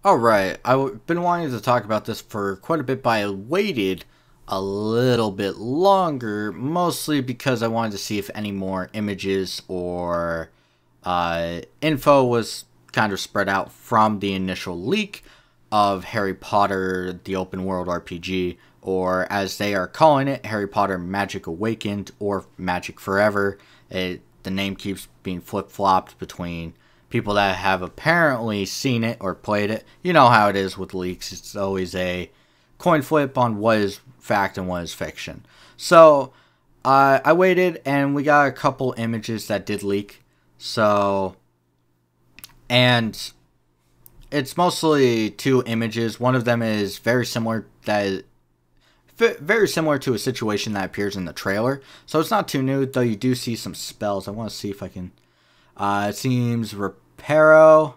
Alright, I've been wanting to talk about this for quite a bit, but I waited a little bit longer, mostly because I wanted to see if any more images or info was kind of spread out from the initial leak of Harry Potter, the open world RPG, or as they are calling it, Harry Potter Magic Awakened or Magic Forever. The name keeps being flip-flopped between people that have apparently seen it or played it. You know how it is with leaks. It's always a coin flip on what is fact and what is fiction. So, I waited and we got a couple images that did leak. So, and it's mostly two images. One of them is very similar to a situation that appears in the trailer. So it's not too new, though you do see some spells. I want to see if I can... it seems Reparo.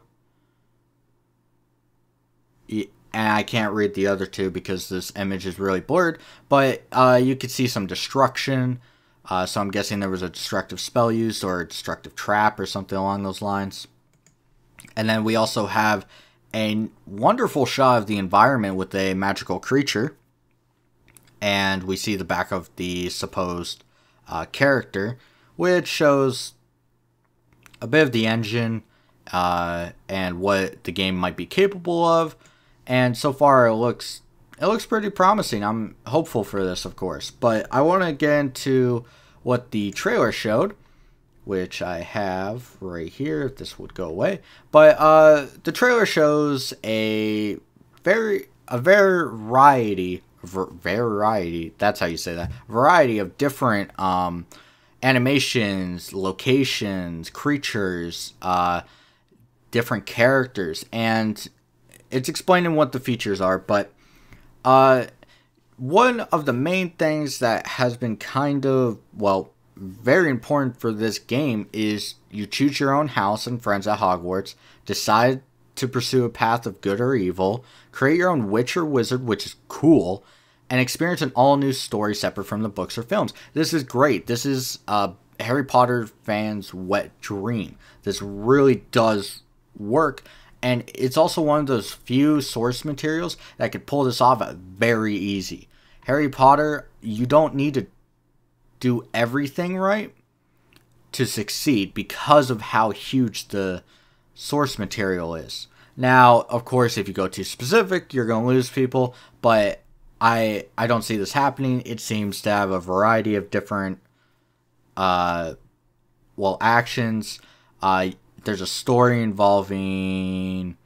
And I can't read the other two because this image is really blurred. But you could see some destruction. So I'm guessing there was a destructive spell used or a destructive trap or something along those lines. And then we also have a wonderful shot of the environment with a magical creature. And we see the back of the supposed character, which shows a bit of the engine and what the game might be capable of. And so far it looks pretty promising. I'm hopeful for this, of course. But I want to get into what the trailer showed, which I have right here, if this would go away. But the trailer shows a variety, that's how you say that, variety of different animations, locations, creatures, different characters, and it's explaining what the features are. But one of the main things that has been kind of, well, very important for this game is you choose your own house and friends at Hogwarts, decide to pursue a path of good or evil, create your own witch or wizard, which is cool, and experience an all-new story separate from the books or films. This is great. This is Harry Potter fans' wet dream. This really does work, and it's also one of those few source materials that could pull this off very easy. Harry Potter, you don't need to do everything right to succeed because of how huge the source material is. Now, of course, if you go too specific, you're going to lose people, but I don't see this happening. It seems to have a variety of different actions. There's a story involving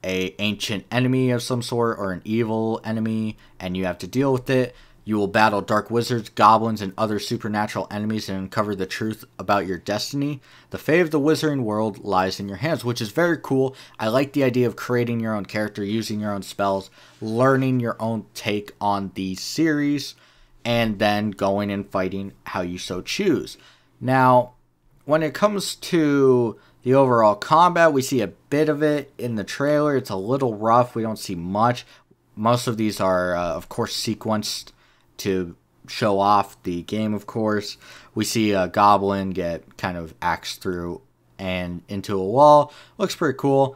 a ancient enemy of some sort or an evil enemy, and you have to deal with it. You will battle dark wizards, goblins, and other supernatural enemies and uncover the truth about your destiny. The fate of the wizarding world lies in your hands, which is very cool. I like the idea of creating your own character, using your own spells, learning your own take on the series, and then going and fighting how you so choose. Now, when it comes to the overall combat, we see a bit of it in the trailer. It's a little rough. We don't see much. Most of these are, of course, sequenced to show off the game, of course. We see a goblin get kind of axed through and into a wall. Looks pretty cool.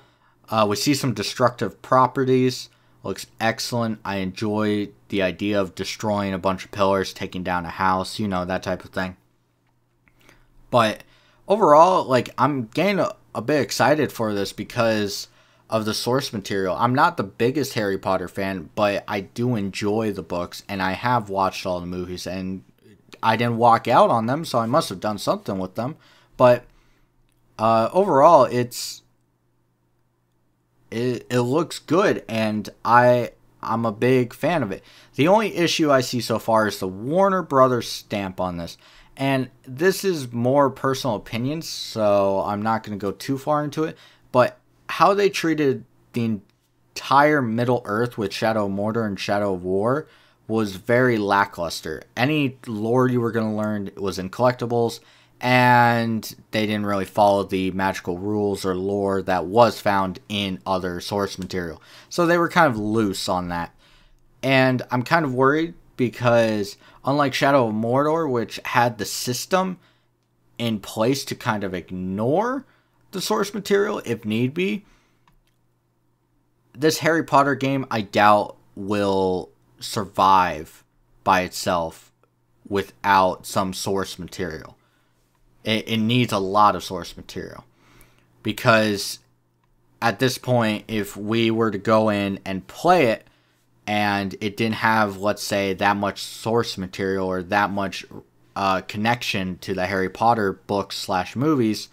We see some destructive properties. Looks excellent. I enjoy the idea of destroying a bunch of pillars, taking down a house, you know, that type of thing. But overall, like, I'm getting a bit excited for this because of the source material. I'm not the biggest Harry Potter fan, but I do enjoy the books, and I have watched all the movies, and I didn't walk out on them, so I must have done something with them. But overall, it looks good, and I'm a big fan of it. The only issue I see so far is the Warner Brothers stamp on this. And this is more personal opinions, so I'm not going to go too far into it. But how they treated the entire Middle Earth with Shadow of Mordor and Shadow of War was very lackluster. Any lore you were going to learn was in collectibles, and they didn't really follow the magical rules or lore that was found in other source material. So they were kind of loose on that. And I'm kind of worried because unlike Shadow of Mordor, which had the system in place to kind of ignore the source material if need be, this Harry Potter game, I doubt will survive by itself without some source material. It needs a lot of source material. Because at this point, if we were to go in and play it, and it didn't have, let's say, that much source material or that much connection to the Harry Potter books / movies,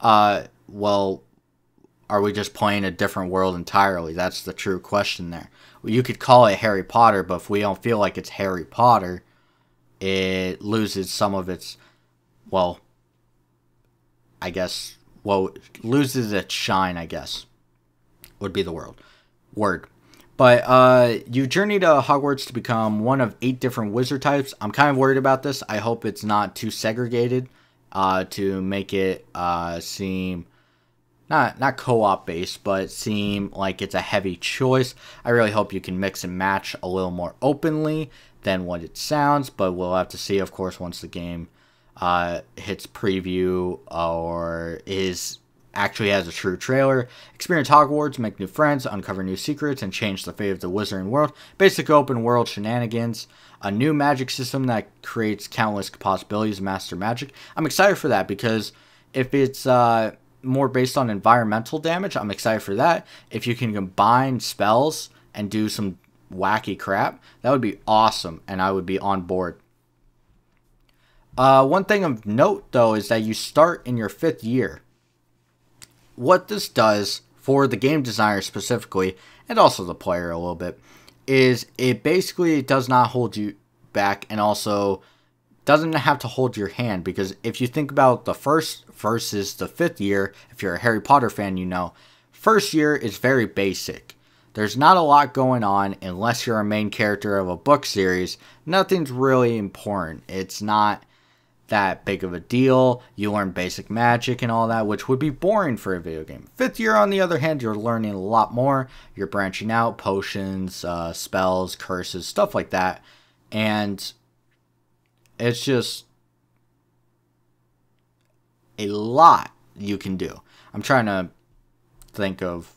well, are we just playing a different world entirely? That's the true question there. You could call it Harry Potter, but if we don't feel like it's Harry Potter, it loses some of its, well, I guess, loses its shine, I guess, would be the word. But you journey to Hogwarts to become one of 8 different wizard types. I'm kind of worried about this. I hope it's not too segregated to make it seem not co-op based, but seem like it's a heavy choice. I really hope you can mix and match a little more openly than what it sounds, but we'll have to see, of course, once the game hits preview or actually has a true trailer. Experience Hogwarts, make new friends, uncover new secrets, and change the fate of the wizarding world. Basic open world shenanigans. A new magic system that creates countless possibilities of master magic. I'm excited for that because if it's more based on environmental damage, I'm excited for that. If you can combine spells and do some wacky crap, that would be awesome, and I would be on board. One thing of note, though, is that you start in your 5th year. What this does for the game designer specifically, and also the player a little bit, is it basically does not hold you back and also doesn't have to hold your hand. Because if you think about the first versus the 5th year, if you're a Harry Potter fan, you know, first year is very basic. There's not a lot going on unless you're a main character of a book series. Nothing's really important. It's not that big of a deal. You learn basic magic and all that, which would be boring for a video game. 5th year, on the other hand, you're learning a lot more. You're branching out, potions, spells, curses, stuff like that. And it's just a lot you can do. I'm trying to think of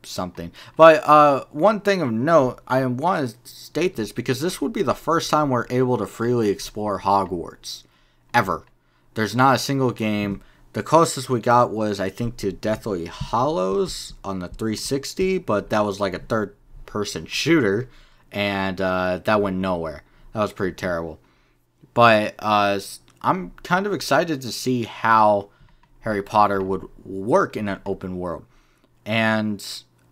something. But one thing of note, I want to state this because this would be the first time we're able to freely explore Hogwarts. Ever. There's not a single game. The closest we got was, I think, to Deathly Hallows on the 360, but that was like a third-person shooter, and that went nowhere. That was pretty terrible. But I'm kind of excited to see how Harry Potter would work in an open world. And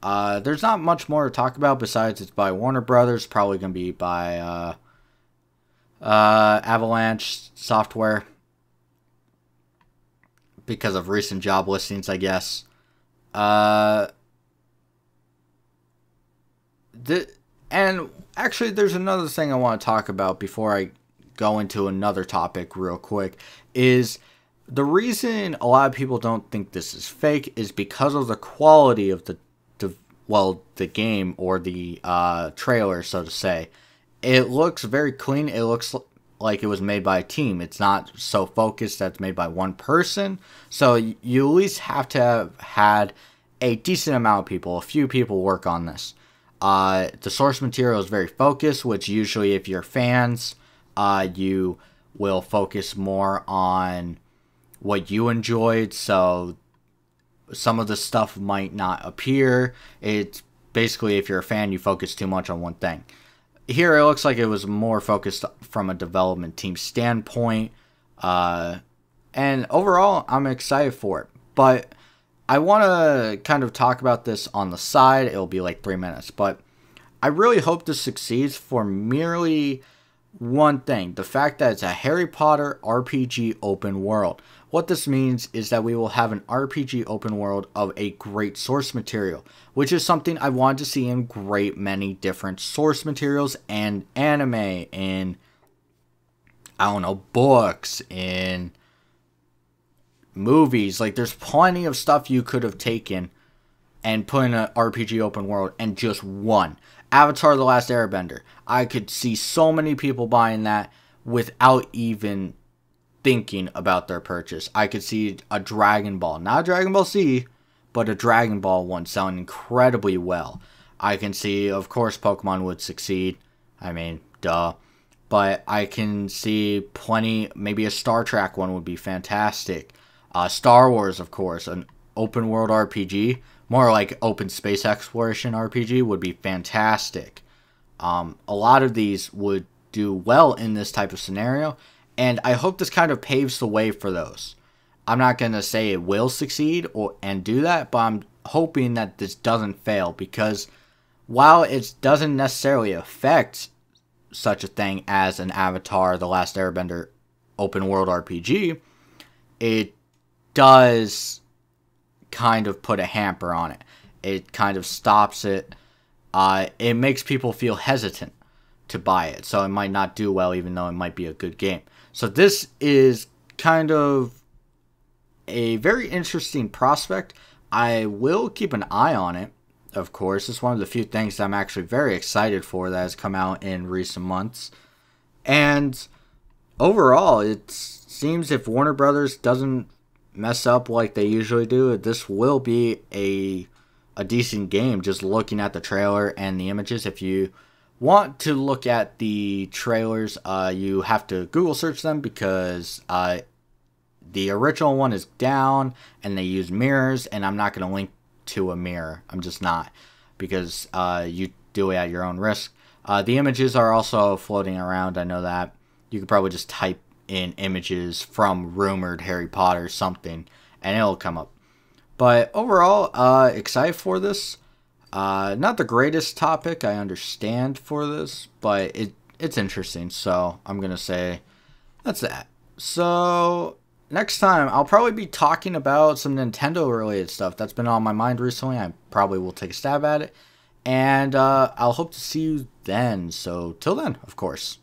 there's not much more to talk about besides it's by Warner Brothers, probably going to be by Avalanche Software because of recent job listings, I guess. And actually, there's another thing I want to talk about before I go into another topic real quick, is the reason a lot of people don't think this is fake is because of the quality of the game or the trailer, so to say. It looks very clean. It looks like it was made by a team. It's not so focused that it's made by one person. So you at least have to have had a decent amount of people, a few people work on this. The source material is very focused, which usually if you're fans, you will focus more on what you enjoyed. So some of the stuff might not appear. It's basically, if you're a fan, you focus too much on one thing. Here, it looks like it was more focused from a development team standpoint. And overall, I'm excited for it. But I want to kind of talk about this on the side. It'll be like 3 minutes. But I really hope this succeeds for merely one thing. The fact that it's a Harry Potter RPG open world. What this means is that we will have an RPG open world of a great source material, which is something I wanted to see in great many different source materials and anime, in, I don't know, books, in movies. Like, there's plenty of stuff you could have taken and put in an RPG open world and just won. Avatar: The Last Airbender. I could see so many people buying that without even thinking about their purchase. I could see a Dragon Ball, not a Dragon Ball Z, but a Dragon Ball one selling incredibly well. I can see, of course, Pokemon would succeed. I mean, duh. But I can see plenty, maybe a Star Trek one would be fantastic. Star Wars, of course, an open world RPG, more like open space exploration RPG would be fantastic. A lot of these would do well in this type of scenario, and I hope this kind of paves the way for those. I'm not going to say it will succeed and do that, but I'm hoping that this doesn't fail, because while it doesn't necessarily affect such a thing as an Avatar: The Last Airbender open world RPG, it does kind of put a hamper on it. It kind of stops it. It makes people feel hesitant to buy it, so it might not do well even though it might be a good game. So this is kind of a very interesting prospect. I will keep an eye on it, of course. It's one of the few things that I'm actually very excited for that has come out in recent months. And overall, it seems if Warner Brothers doesn't mess up like they usually do, this will be a decent game just looking at the trailer and the images. If you want to look at the trailers, you have to Google search them, because the original one is down and they use mirrors, and I'm not going to link to a mirror. I'm just not, because you do it at your own risk. The images are also floating around. I know that. You could probably just type in images from rumored Harry Potter something and it'll come up. But overall, excited for this. Not the greatest topic, I understand, for this, but it's interesting, so I'm going to say that's that. So next time, I'll probably be talking about some Nintendo-related stuff that's been on my mind recently. I probably will take a stab at it. And I'll hope to see you then. So till then, of course.